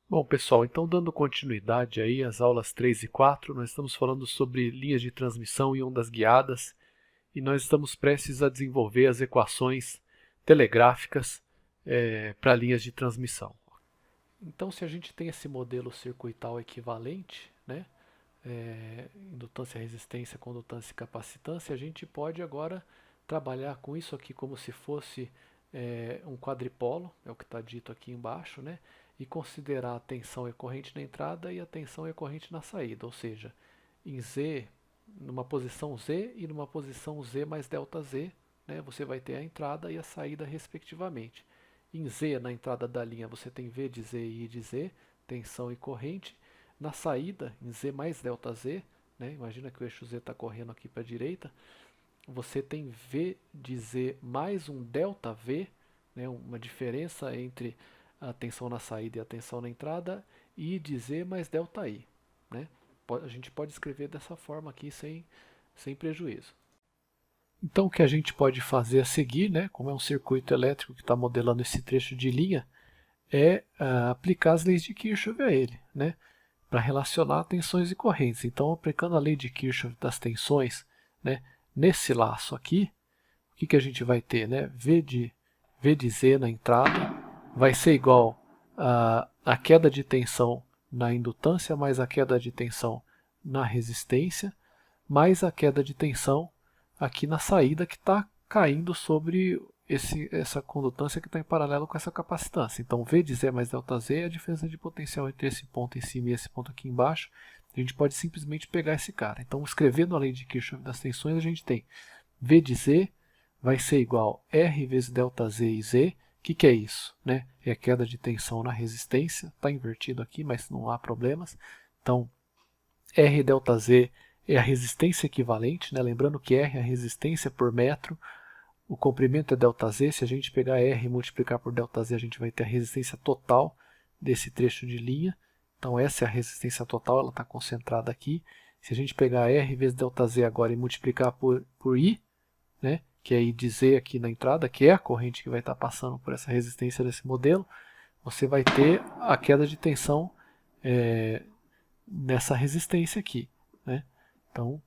Bom, pessoal, então dando continuidade aí às aulas 3 e 4, nós estamos falando sobre linhas de transmissão e ondas guiadas, e nós estamos prestes a desenvolver as equações telegráficas para linhas de transmissão. Então, se a gente tem esse modelo circuital equivalente, né, indutância, resistência, condutância e capacitância, a gente pode agora trabalhar com isso aqui como se fosse um quadripolo, é o que está dito aqui embaixo, né? E considerar a tensão e corrente na entrada e a tensão e corrente na saída, ou seja, em Z, numa posição Z e numa posição Z mais delta Z, né, você vai ter a entrada e a saída respectivamente. Em Z, na entrada da linha, você tem V de Z e I de Z, tensão e corrente. Na saída, em Z mais delta Z, né, imagina que o eixo Z está correndo aqui para a direita, você tem V de Z mais um delta V, né, uma diferença entre a tensão na saída e a tensão na entrada, e I de Z mais delta I. Né? A gente pode escrever dessa forma aqui sem prejuízo. Então o que a gente pode fazer a seguir, né, como é um circuito elétrico que está modelando esse trecho de linha, é aplicar as leis de Kirchhoff a ele, né, para relacionar tensões e correntes. Então, aplicando a lei de Kirchhoff das tensões, né, nesse laço aqui, o que a gente vai ter? Né? V de Z na entrada vai ser igual a queda de tensão na indutância mais a queda de tensão na resistência, mais a queda de tensão aqui na saída que está caindo sobre essa condutância que está em paralelo com essa capacitância. Então, V de Z mais ΔZ é a diferença de potencial entre esse ponto em cima e esse ponto aqui embaixo. A gente pode simplesmente pegar esse cara. Então, escrevendo a lei de Kirchhoff das tensões, a gente tem V de Z vai ser igual a R vezes ΔZ e Z. O que é isso? Né? É a queda de tensão na resistência. Está invertido aqui, mas não há problemas. Então, R ΔZ é a resistência equivalente, né? Lembrando que R é a resistência por metro, o comprimento é ΔZ, se a gente pegar R e multiplicar por ΔZ, a gente vai ter a resistência total desse trecho de linha. Então essa é a resistência total, ela está concentrada aqui. Se a gente pegar R vezes ΔZ agora e multiplicar por I, né, que é I de Z aqui na entrada, que é a corrente que vai estar passando por essa resistência desse modelo, você vai ter a queda de tensão nessa resistência aqui. Né? Então,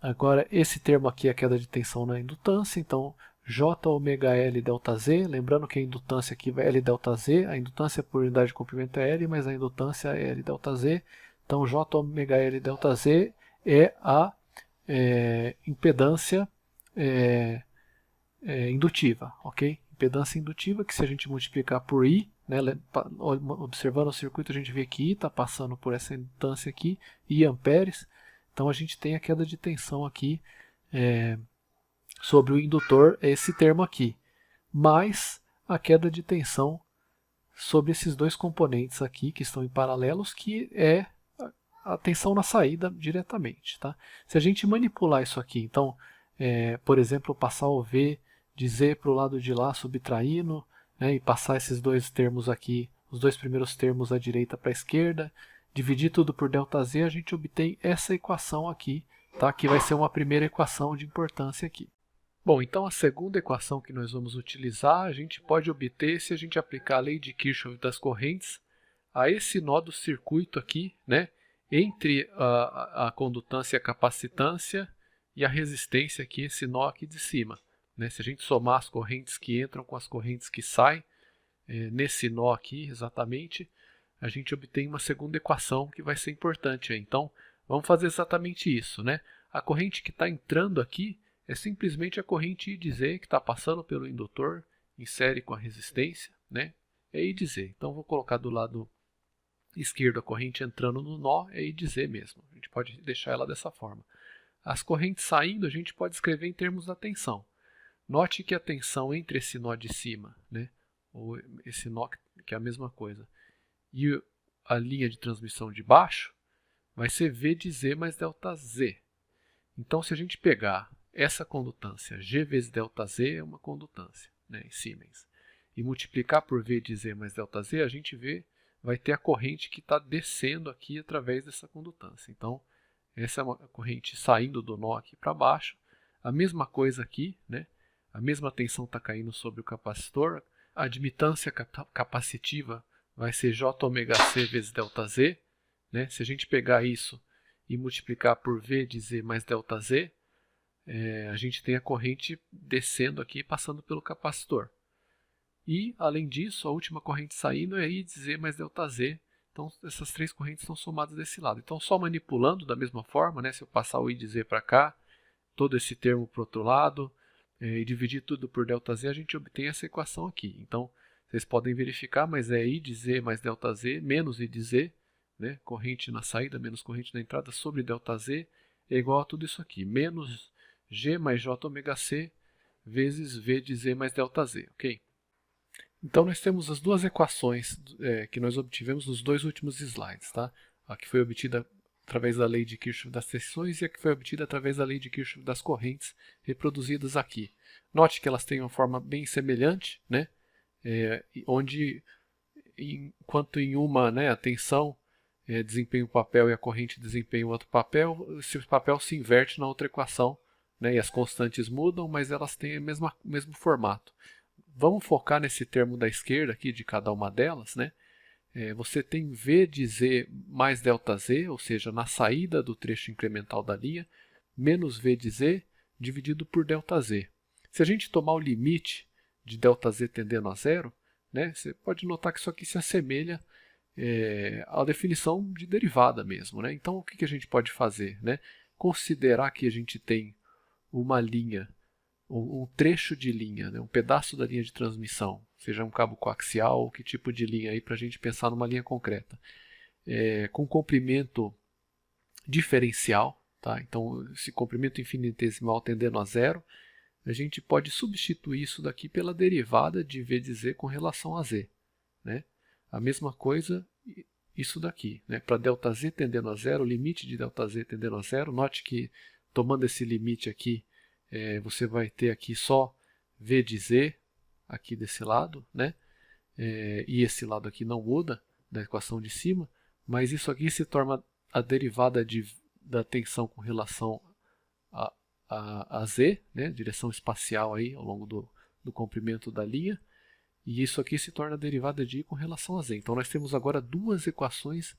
agora esse termo aqui é a queda de tensão na indutância, então J ômega L delta Z, lembrando que a indutância aqui vai L delta Z, a indutância por unidade de comprimento é L, mas a indutância é L delta Z, então J ômega L delta Z é a impedância indutiva, ok? Impedância indutiva que se a gente multiplicar por I, né, observando o circuito a gente vê que I está passando por essa indutância aqui, I amperes, então a gente tem a queda de tensão aqui sobre o indutor, esse termo aqui, mais a queda de tensão sobre esses dois componentes aqui que estão em paralelos, que é a tensão na saída diretamente. Tá? Se a gente manipular isso aqui, então, por exemplo, passar o V de Z para o lado de lá, subtraindo, né, e passar esses dois termos aqui, os dois primeiros termos à direita para a esquerda, dividir tudo por ΔZ, a gente obtém essa equação aqui, tá? Que vai ser uma primeira equação de importância aqui. Bom, então a segunda equação que nós vamos utilizar, a gente pode obter se a gente aplicar a lei de Kirchhoff das correntes a esse nó do circuito aqui, né, entre a condutância e a capacitância e a resistência aqui, esse nó aqui de cima. Né? Se a gente somar as correntes que entram com as correntes que saem, nesse nó aqui exatamente, a gente obtém uma segunda equação que vai ser importante. Então, vamos fazer exatamente isso. Né? A corrente que está entrando aqui é simplesmente a corrente I de Z que está passando pelo indutor em série com a resistência. Né? É I de Z. Então, vou colocar do lado esquerdo a corrente entrando no nó, é I de Z mesmo. A gente pode deixar ela dessa forma. As correntes saindo, a gente pode escrever em termos da tensão. Note que a tensão entre esse nó de cima, né, ou esse nó que é a mesma coisa, e a linha de transmissão de baixo, vai ser V de Z mais ΔZ. Então, se a gente pegar essa condutância, G vezes ΔZ é uma condutância, né, em Siemens, e multiplicar por V de Z mais ΔZ, a gente vai ter a corrente que está descendo aqui através dessa condutância. Então, essa é uma corrente saindo do nó aqui para baixo. A mesma coisa aqui, né? A mesma tensão está caindo sobre o capacitor. A admitância capacitiva vai ser Jωc vezes ΔZ. Né? Se a gente pegar isso e multiplicar por V de Z mais ΔZ, a gente tem a corrente descendo aqui, passando pelo capacitor. E, além disso, a última corrente saindo é I de Z mais ΔZ. Então, essas três correntes são somadas desse lado. Então, só manipulando da mesma forma, né, se eu passar o I de Z para cá, todo esse termo para o outro lado, e dividir tudo por ΔZ, a gente obtém essa equação aqui. Então, vocês podem verificar, mas é I de Z mais ΔZ menos I de Z, né, corrente na saída menos corrente na entrada sobre ΔZ, é igual a tudo isso aqui, menos G mais Jωc vezes V de Z mais ΔZ, ok? Então, nós temos as duas equações que nós obtivemos nos dois últimos slides. Tá? A que foi obtida através da lei de Kirchhoff das tensões e a que foi obtida através da lei de Kirchhoff das correntes, reproduzidas aqui. Note que elas têm uma forma bem semelhante, né? Onde, enquanto em uma, né, a tensão desempenha um papel e a corrente desempenha outro papel, esse papel se inverte na outra equação, né, e as constantes mudam, mas elas têm o mesmo formato. Vamos focar nesse termo da esquerda aqui de cada uma delas, né? Você tem V de Z mais ΔZ, ou seja, na saída do trecho incremental da linha, menos V de Z dividido por ΔZ. Se a gente tomar o limite de ΔZ tendendo a zero, né, você pode notar que isso aqui se assemelha à definição de derivada mesmo. Né? Então, o que a gente pode fazer? Né? Considerar que a gente tem uma linha, um trecho de linha, né? Um pedaço da linha de transmissão, seja um cabo coaxial, que tipo de linha aí para a gente pensar numa linha concreta, com comprimento diferencial, tá? Então esse comprimento infinitesimal tendendo a zero, a gente pode substituir isso daqui pela derivada de V de Z com relação a Z, né? A mesma coisa isso daqui, né? Para ΔZ tendendo a zero, o limite de ΔZ tendendo a zero, note que tomando esse limite aqui, você vai ter aqui só V de Z, aqui desse lado, né? E esse lado aqui não muda, da equação de cima, mas isso aqui se torna a derivada da tensão com relação a Z, né? Direção espacial aí, ao longo do comprimento da linha, e isso aqui se torna a derivada de I com relação a Z. Então nós temos agora duas equações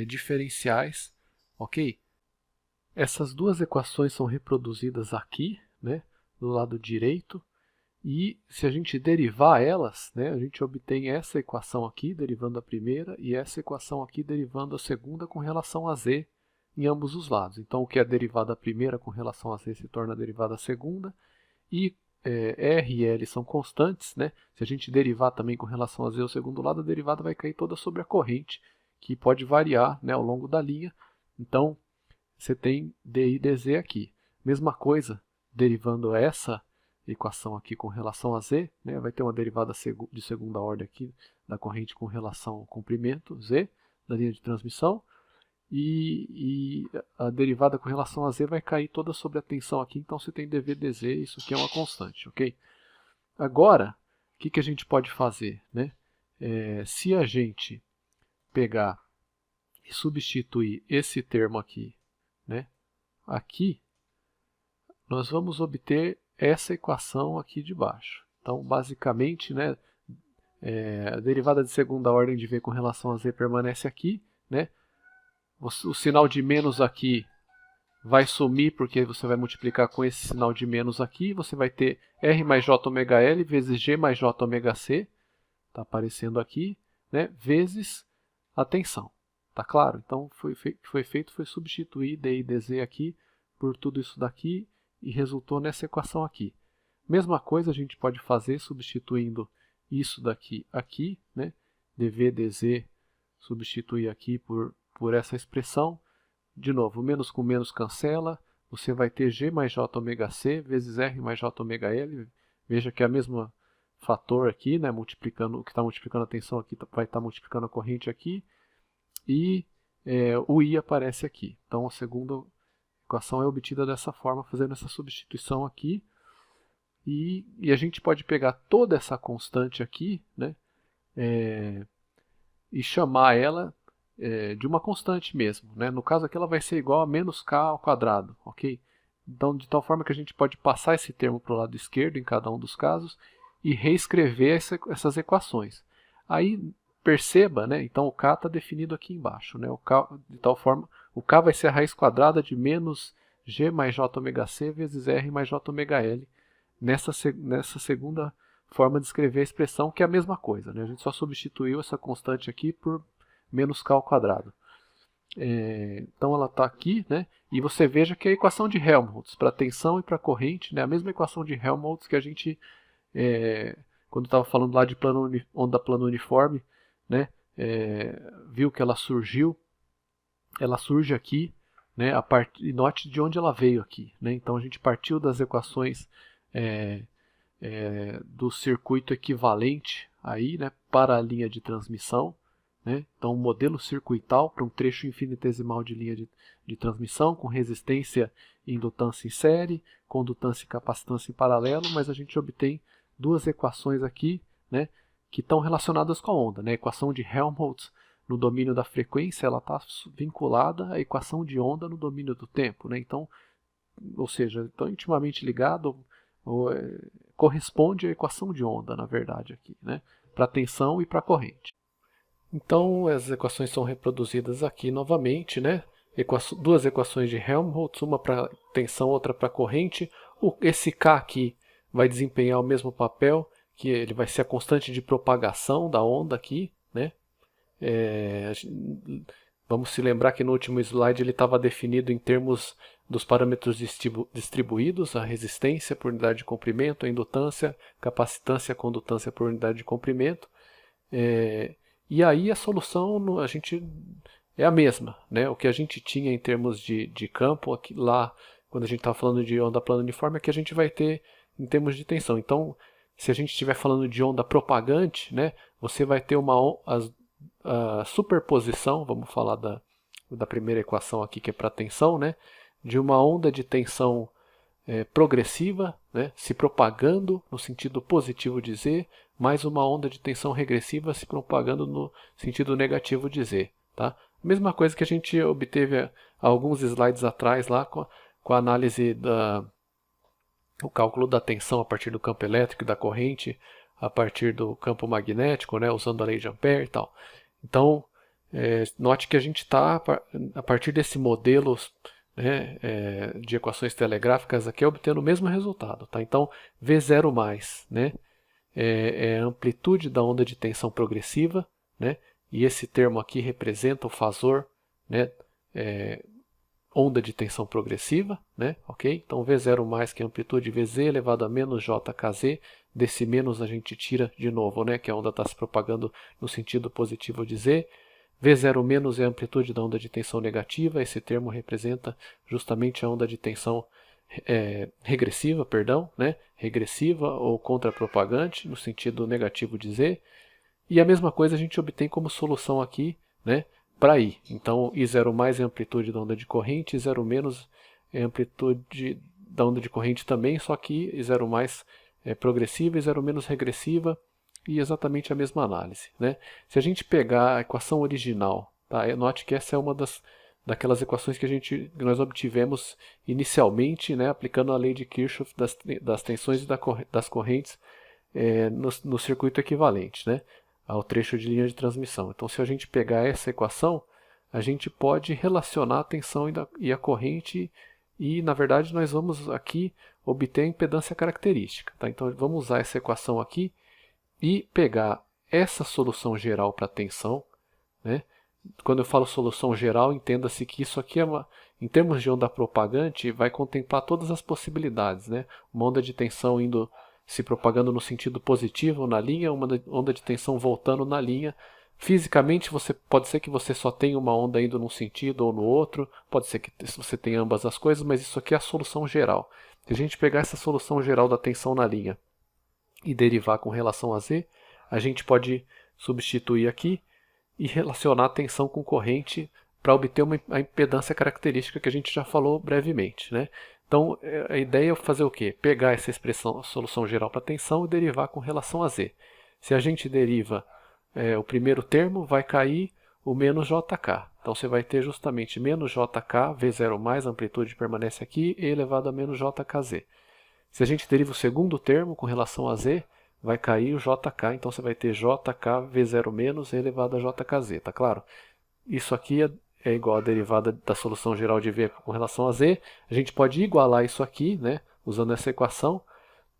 diferenciais, ok? Essas duas equações são reproduzidas aqui, né, do lado direito, e se a gente derivar elas, né, a gente obtém essa equação aqui, derivando a primeira, e essa equação aqui, derivando a segunda com relação a Z em ambos os lados. Então, o que é derivada a primeira com relação a Z se torna derivada a segunda, e R e L são constantes, né? Se a gente derivar também com relação a Z ao segundo lado, a derivada vai cair toda sobre a corrente, que pode variar, né, ao longo da linha. Então, você tem dI dZ aqui. Mesma coisa, derivando essa equação aqui com relação a Z, né, vai ter uma derivada de segunda ordem aqui da corrente com relação ao comprimento Z da linha de transmissão, e a derivada com relação a Z vai cair toda sobre a tensão aqui, então você tem dV dZ, isso aqui é uma constante, ok? Agora, o que a gente pode fazer? Né? Se a gente pegar e substituir esse termo aqui, né, aqui, nós vamos obter essa equação aqui de baixo. Então, basicamente, né, a derivada de segunda ordem de V com relação a Z permanece aqui, né? O sinal de menos aqui vai sumir porque você vai multiplicar com esse sinal de menos aqui, você vai ter R mais JωL vezes G mais Jωc, está aparecendo aqui, né, vezes a tensão. Tá claro? Então, foi substituir dI dZ aqui por tudo isso daqui e resultou nessa equação aqui. Mesma coisa a gente pode fazer substituindo isso daqui aqui, né? dV dZ substituir aqui por essa expressão. De novo, menos com menos cancela, você vai ter G mais Jωc vezes R mais JωL. Veja que é o mesmo fator aqui, né? Multiplicando, o que está multiplicando a tensão aqui vai estar multiplicando a corrente aqui. E o I aparece aqui. Então a segunda equação é obtida dessa forma, fazendo essa substituição aqui. E a gente pode pegar toda essa constante aqui, né, e chamar ela de uma constante mesmo. Né? No caso aqui ela vai ser igual a menos k ao quadrado. Okay? Então, de tal forma que a gente pode passar esse termo para o lado esquerdo em cada um dos casos e reescrever essas equações. Aí, perceba, né, então o K está definido aqui embaixo, né, o K, de tal forma, o K vai ser a raiz quadrada de menos G mais J ômega C vezes R mais J ômega L, nessa segunda forma de escrever a expressão, que é a mesma coisa, né, a gente só substituiu essa constante aqui por menos K ao quadrado. Então ela está aqui, né, e você veja que a equação de Helmholtz para tensão e para corrente, né, a mesma equação de Helmholtz que a gente, quando estava falando lá de onda plano uniforme, né, viu que ela surge aqui, né, e note de onde ela veio aqui, né, então a gente partiu das equações do circuito equivalente aí, né, para a linha de transmissão, né, então um modelo circuital para um trecho infinitesimal de linha de transmissão com resistência e indutância em série, condutância e capacitância em paralelo, mas a gente obtém duas equações aqui, né, que estão relacionadas com a onda, né, a equação de Helmholtz no domínio da frequência, ela está vinculada à equação de onda no domínio do tempo, né, então, ou seja, estão intimamente ligados, corresponde à equação de onda, na verdade, aqui, né, para tensão e para corrente. Então, as equações são reproduzidas aqui novamente, né? Duas equações de Helmholtz, uma para tensão, outra para corrente. Esse K aqui vai desempenhar o mesmo papel, que ele vai ser a constante de propagação da onda aqui, né? Vamos se lembrar que no último slide ele estava definido em termos dos parâmetros distribuídos, a resistência por unidade de comprimento, a indutância, capacitância e a condutância por unidade de comprimento. E aí a solução a gente é a mesma, né? O que a gente tinha em termos de campo, aqui, lá quando a gente estava falando de onda plana uniforme, é que a gente vai ter em termos de tensão. Então, se a gente estiver falando de onda propagante, né, você vai ter a superposição, vamos falar da primeira equação aqui que é para tensão, né, de uma onda de tensão progressiva, né, se propagando no sentido positivo de Z, mais uma onda de tensão regressiva se propagando no sentido negativo de Z. Tá? Mesma coisa que a gente obteve alguns slides atrás lá com a análise o cálculo da tensão a partir do campo elétrico e da corrente a partir do campo magnético, né, usando a lei de Ampère e tal. Então, note que a gente está, a partir desse modelo, né, de equações telegráficas aqui, obtendo o mesmo resultado. Tá? Então, V0 mais, né, é a amplitude da onda de tensão progressiva, né, e esse termo aqui representa o fasor, né, onda de tensão progressiva, né, ok? Então V0 mais que é a amplitude Vz elevado a menos JKZ, desse menos a gente tira de novo, né, que a onda está se propagando no sentido positivo de Z. V0 menos é a amplitude da onda de tensão negativa, esse termo representa justamente a onda de tensão regressiva, né, regressiva ou contrapropagante no sentido negativo de Z. E a mesma coisa a gente obtém como solução aqui, né, para I. Então, I0 mais é a amplitude da onda de corrente, I0 menos é a amplitude da onda de corrente também, só que I0 mais é progressiva, I0 menos regressiva, e exatamente a mesma análise. Né? Se a gente pegar a equação original, tá? Note que essa é uma daquelas equações que nós obtivemos inicialmente, né, aplicando a lei de Kirchhoff das tensões e das correntes no circuito equivalente, né, ao trecho de linha de transmissão. Então, se a gente pegar essa equação, a gente pode relacionar a tensão e a corrente e, na verdade, nós vamos aqui obter a impedância característica. Tá? Então, vamos usar essa equação aqui e pegar essa solução geral para a tensão. Né? Quando eu falo solução geral, entenda-se que isso aqui em termos de onda propagante, vai contemplar todas as possibilidades. Né? Uma onda de tensão se propagando no sentido positivo na linha, uma onda de tensão voltando na linha. Fisicamente, pode ser que você só tenha uma onda indo num sentido ou no outro, pode ser que você tenha ambas as coisas, mas isso aqui é a solução geral. Se a gente pegar essa solução geral da tensão na linha e derivar com relação a Z, a gente pode substituir aqui e relacionar a tensão com corrente para obter a impedância característica que a gente já falou brevemente. Né? Então, a ideia é fazer o quê? Pegar essa expressão, a solução geral para tensão e derivar com relação a Z. Se a gente deriva o primeiro termo, vai cair o menos JK. Então, você vai ter justamente menos JK, V0 mais, a amplitude permanece aqui, e elevado a menos JKZ. Se a gente deriva o segundo termo com relação a Z, vai cair o JK, então você vai ter JK V0 menos elevado a JKZ, tá claro? Isso aqui é igual a derivada da solução geral de V com relação a Z. A gente pode igualar isso aqui, né, usando essa equação,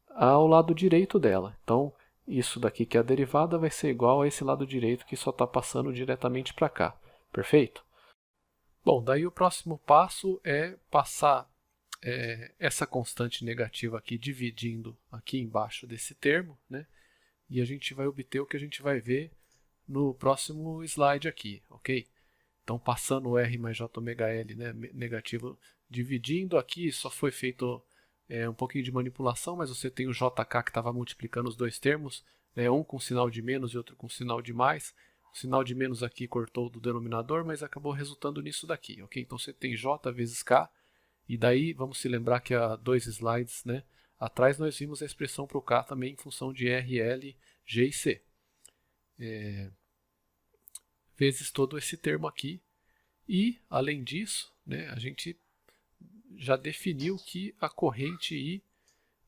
ao lado direito dela. Então, isso daqui que é a derivada vai ser igual a esse lado direito que só está passando diretamente para cá. Perfeito? Bom, daí o próximo passo é passar essa constante negativa aqui dividindo aqui embaixo desse termo, né? E a gente vai obter o que a gente vai ver no próximo slide aqui, ok? Então, passando o R mais J ômega L, né, negativo, dividindo aqui, só foi feito um pouquinho de manipulação, mas você tem o JK que estava multiplicando os dois termos, né, um com sinal de menos e outro com sinal de mais. O sinal de menos aqui cortou do denominador, mas acabou resultando nisso daqui, ok? Então, você tem J vezes K, e daí vamos se lembrar que há 2 slides, né, atrás nós vimos a expressão para o K também em função de R, L, G e C. Vezes todo esse termo aqui. E, além disso, né, a gente já definiu que a corrente I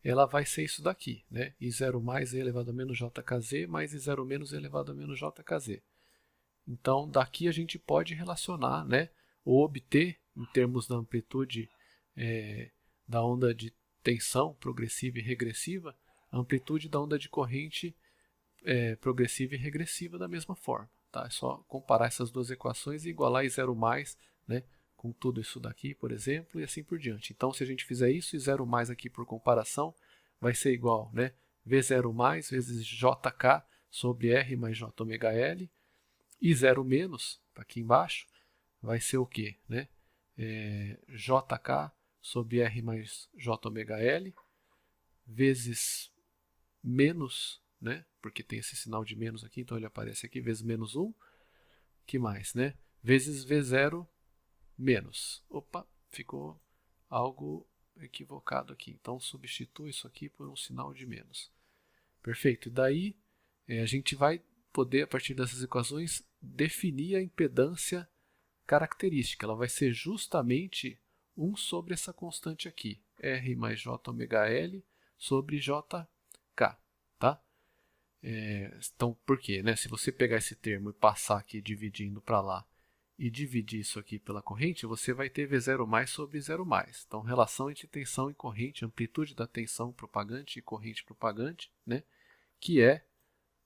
ela vai ser isso daqui, né? I0 mais E elevado a menos JKZ mais I0 menos E elevado a menos JKZ. Então, daqui a gente pode relacionar, né, ou obter, em termos da amplitude da onda de tensão progressiva e regressiva, a amplitude da onda de corrente progressiva e regressiva da mesma forma. Tá? É só comparar essas duas equações e igualar I0 mais, né, com tudo isso daqui, por exemplo, e assim por diante. Então, se a gente fizer isso, I0 mais aqui por comparação vai ser igual, né, V0 mais vezes JK sobre R mais J ômega L. I0 menos, tá aqui embaixo, vai ser o quê? Né? JK sobre R mais J ômega L vezes menos, né? Porque tem esse sinal de menos aqui, então ele aparece aqui, vezes menos 1. Que mais, né? Vezes V0 menos. Opa, ficou algo equivocado aqui. Então, substitui isso aqui por um sinal de menos. Perfeito. E daí, a gente vai poder, a partir dessas equações, definir a impedância característica. Ela vai ser justamente 1 sobre essa constante aqui, R mais J ômega L sobre JK. Tá? Então, por quê? Né? Se você pegar esse termo e passar aqui dividindo para lá e dividir isso aqui pela corrente, você vai ter V0 mais sobre 0 mais. Então, relação entre tensão e corrente, amplitude da tensão propagante e corrente propagante, né? Que é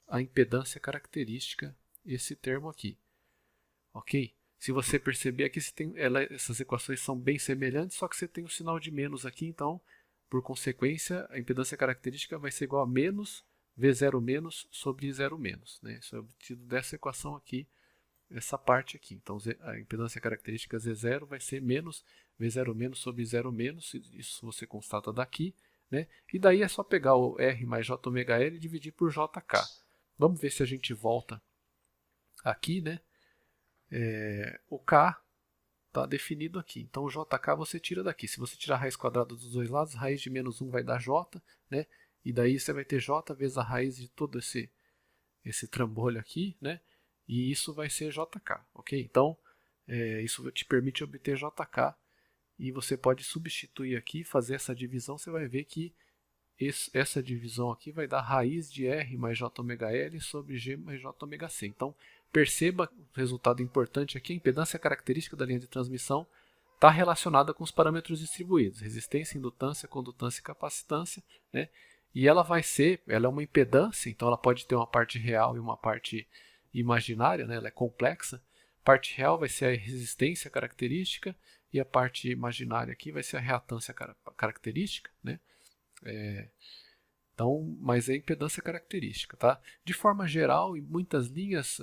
a impedância característica, esse termo aqui. Ok? Se você perceber aqui, essas equações são bem semelhantes, só que você tem um sinal de menos aqui, então, por consequência, a impedância característica vai ser igual a menos V0 menos sobre 0 menos. Né? Isso é obtido dessa equação aqui, essa parte aqui. Então, a impedância característica Z0 vai ser menos V0 menos sobre 0 menos, isso você constata daqui. Né? E daí é só pegar o R mais J ômega L e dividir por JK. Vamos ver se a gente volta aqui, né? O K está definido aqui. Então, o JK você tira daqui. Se você tirar a raiz quadrada dos dois lados, raiz de menos 1 vai dar J, né? E daí você vai ter J vezes a raiz de todo esse trambolho aqui, né? E isso vai ser JK, ok? Então, isso te permite obter JK e você pode substituir aqui, fazer essa divisão, você vai ver que essa divisão aqui vai dar raiz de R mais J ômega L sobre G mais J ômega C. Então, perceba o resultado importante aqui, a impedância característica da linha de transmissão está relacionada com os parâmetros distribuídos, resistência, indutância, condutância e capacitância, né? E ela é uma impedância, então ela pode ter uma parte real e uma parte imaginária, né? Ela é complexa. A parte real vai ser a resistência característica e a parte imaginária aqui vai ser a reatância característica, né? Então, mas é impedância característica, tá? De forma geral, em muitas linhas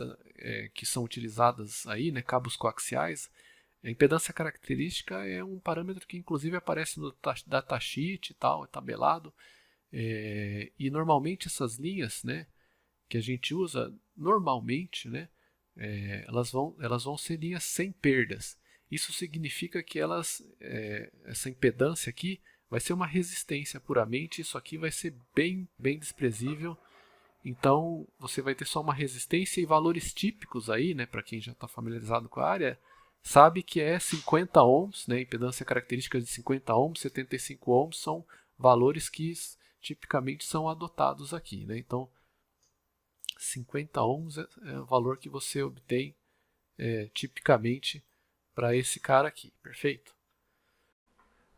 que são utilizadas aí, né, cabos coaxiais, a impedância característica é um parâmetro que inclusive aparece no datasheet e tal, é tabelado. E normalmente essas linhas, né, que a gente usa, normalmente, né, elas vão ser linhas sem perdas. Isso significa que essa impedância aqui vai ser uma resistência puramente, isso aqui vai ser bem desprezível. Então, você vai ter só uma resistência e valores típicos aí, né, para quem já está familiarizado com a área, sabe que é 50 ohms, né, impedância característica de 50 ohms, 75 ohms são valores que tipicamente são adotados aqui, né? Então, 50 ohms é o valor que você obtém tipicamente para esse cara aqui, perfeito?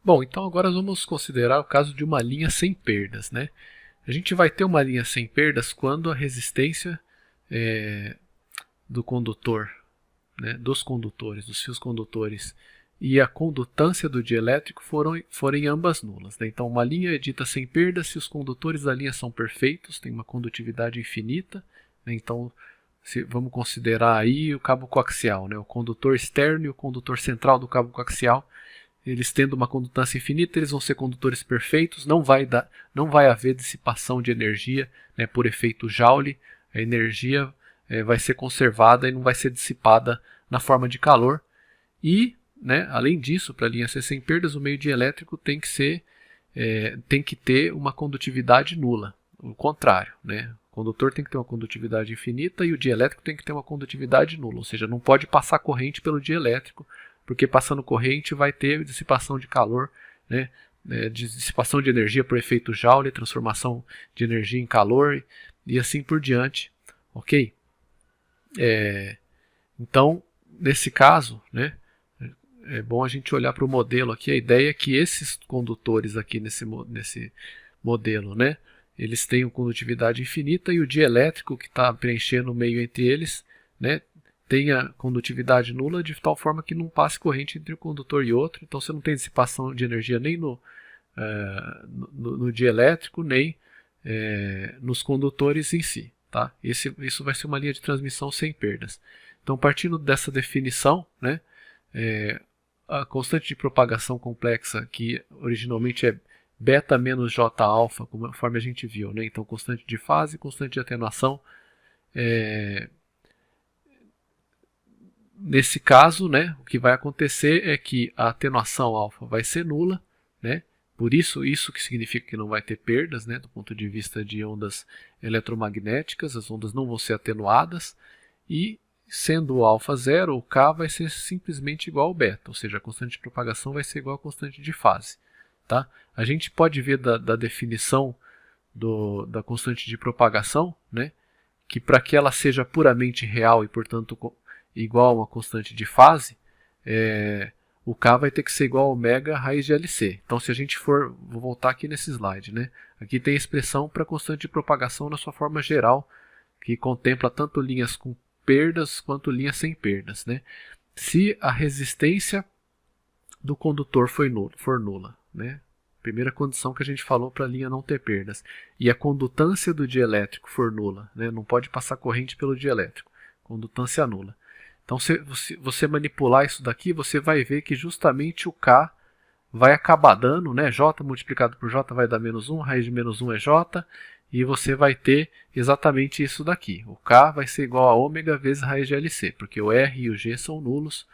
Bom, então agora vamos considerar o caso de uma linha sem perdas, né? A gente vai ter uma linha sem perdas quando a resistência do condutor, né, dos condutores, dos fios condutores, e a condutância do dielétrico forem ambas nulas, né? Então, uma linha é dita sem perda se os condutores da linha são perfeitos, tem uma condutividade infinita, né? Então, vamos considerar aí o cabo coaxial, né? O condutor externo e o condutor central do cabo coaxial, eles tendo uma condutância infinita, eles vão ser condutores perfeitos, não vai haver dissipação de energia, né, por efeito Joule, a energia vai ser conservada e não vai ser dissipada na forma de calor. E, né, além disso, para a linha ser sem perdas, o meio dielétrico tem que ter uma condutividade nula, o contrário, né? O condutor tem que ter uma condutividade infinita e o dielétrico tem que ter uma condutividade nula, ou seja, não pode passar corrente pelo dielétrico, porque passando corrente vai ter dissipação de calor, né? Dissipação de energia por efeito Joule, transformação de energia em calor e assim por diante, ok? Então, nesse caso, né, é bom a gente olhar para o modelo aqui. A ideia é que esses condutores aqui nesse modelo, né, eles têm uma condutividade infinita e o dielétrico que está preenchendo o meio entre eles, né, tenha condutividade nula de tal forma que não passe corrente entre um condutor e outro. Então você não tem dissipação de energia nem no dielétrico, nem nos condutores em si. Tá? Isso vai ser uma linha de transmissão sem perdas. Então, partindo dessa definição, né, a constante de propagação complexa, que originalmente é beta menos J alfa, conforme a gente viu, né? Então, constante de fase, constante de atenuação. Nesse caso, né, o que vai acontecer é que a atenuação alfa vai ser nula, né? Por isso que significa que não vai ter perdas, né, do ponto de vista de ondas eletromagnéticas, as ondas não vão ser atenuadas, e sendo o alfa zero, o K vai ser simplesmente igual ao beta, ou seja, a constante de propagação vai ser igual à constante de fase. Tá? A gente pode ver da definição da constante de propagação, né, que para que ela seja puramente real e, portanto, igual a uma constante de fase, o K vai ter que ser igual a ômega raiz de LC. Então, se a gente vou voltar aqui nesse slide, né? Aqui tem a expressão para constante de propagação na sua forma geral, que contempla tanto linhas com perdas quanto linhas sem perdas, né? Se a resistência do condutor for nula, né? Primeira condição que a gente falou para a linha não ter perdas. E a condutância do dielétrico for nula, né? Não pode passar corrente pelo dielétrico. Condutância nula. Então, se você manipular isso daqui, você vai ver que justamente o K vai acabar dando, né? J multiplicado por J vai dar menos 1, raiz de menos 1 é J, e você vai ter exatamente isso daqui. O K vai ser igual a ômega vezes raiz de LC, porque o R e o G são nulos,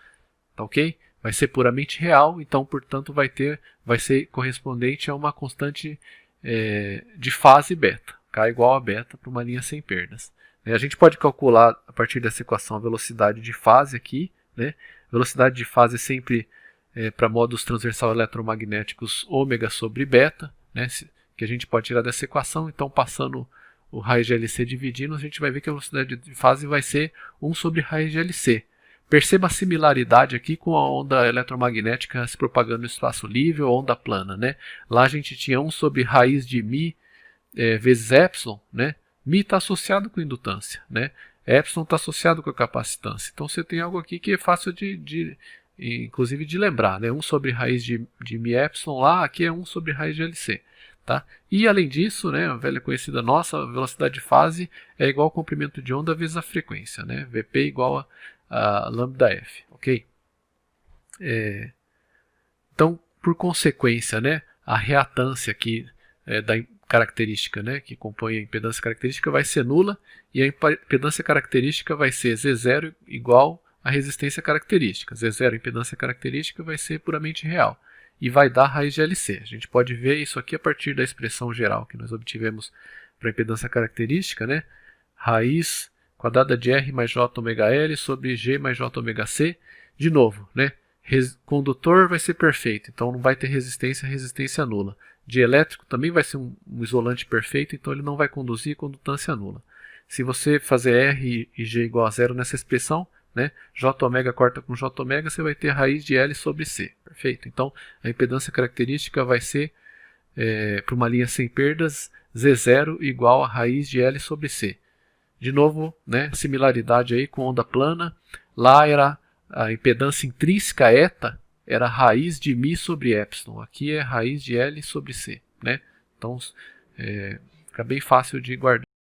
tá ok? Vai ser puramente real, então, portanto, vai ser correspondente a uma constante de fase beta. K igual a beta para uma linha sem perdas. A gente pode calcular, a partir dessa equação, a velocidade de fase aqui, né? Velocidade de fase é sempre, para modos transversal eletromagnéticos, ômega sobre beta, né? Que a gente pode tirar dessa equação. Então, passando o raiz de LC dividindo, a gente vai ver que a velocidade de fase vai ser 1 sobre raiz de LC. Perceba a similaridade aqui com a onda eletromagnética se propagando no espaço livre ou onda plana, né? Lá a gente tinha 1 sobre raiz de mi vezes epsilon, né? Mi está associado com indutância, né? Epsilon está associado com a capacitância. Então você tem algo aqui que é fácil inclusive de lembrar, né? 1 sobre raiz de mi epsilon lá, aqui é 1 sobre raiz de LC. Tá? E além disso, né, a velha conhecida nossa, a velocidade de fase é igual ao comprimento de onda vezes a frequência, né? Vp igual a lambda f, ok? Então, por consequência, né, a reatância aqui da característica, né, que compõe a impedância característica vai ser nula, e a impedância característica vai ser Z0 igual à resistência característica. Z0, impedância característica, vai ser puramente real. E vai dar raiz de LC. A gente pode ver isso aqui a partir da expressão geral que nós obtivemos para a impedância característica, né? Raiz quadrada de R mais J ômega L sobre G mais J ômega C. De novo, né? Condutor vai ser perfeito, então não vai ter resistência nula. dielétrico também vai ser um isolante perfeito, então ele não vai conduzir condutância nula. Se você fazer R e G igual a zero nessa expressão, né, J ômega corta com J ômega, você vai ter a raiz de L sobre C. Perfeito? Então, a impedância característica vai ser, para uma linha sem perdas, Z0 igual a raiz de L sobre C. De novo, né, similaridade aí com onda plana. Lá era a impedância intrínseca eta, era a raiz de μ sobre epsilon. Aqui é raiz de L sobre C. Né? Então, fica bem fácil de guardar.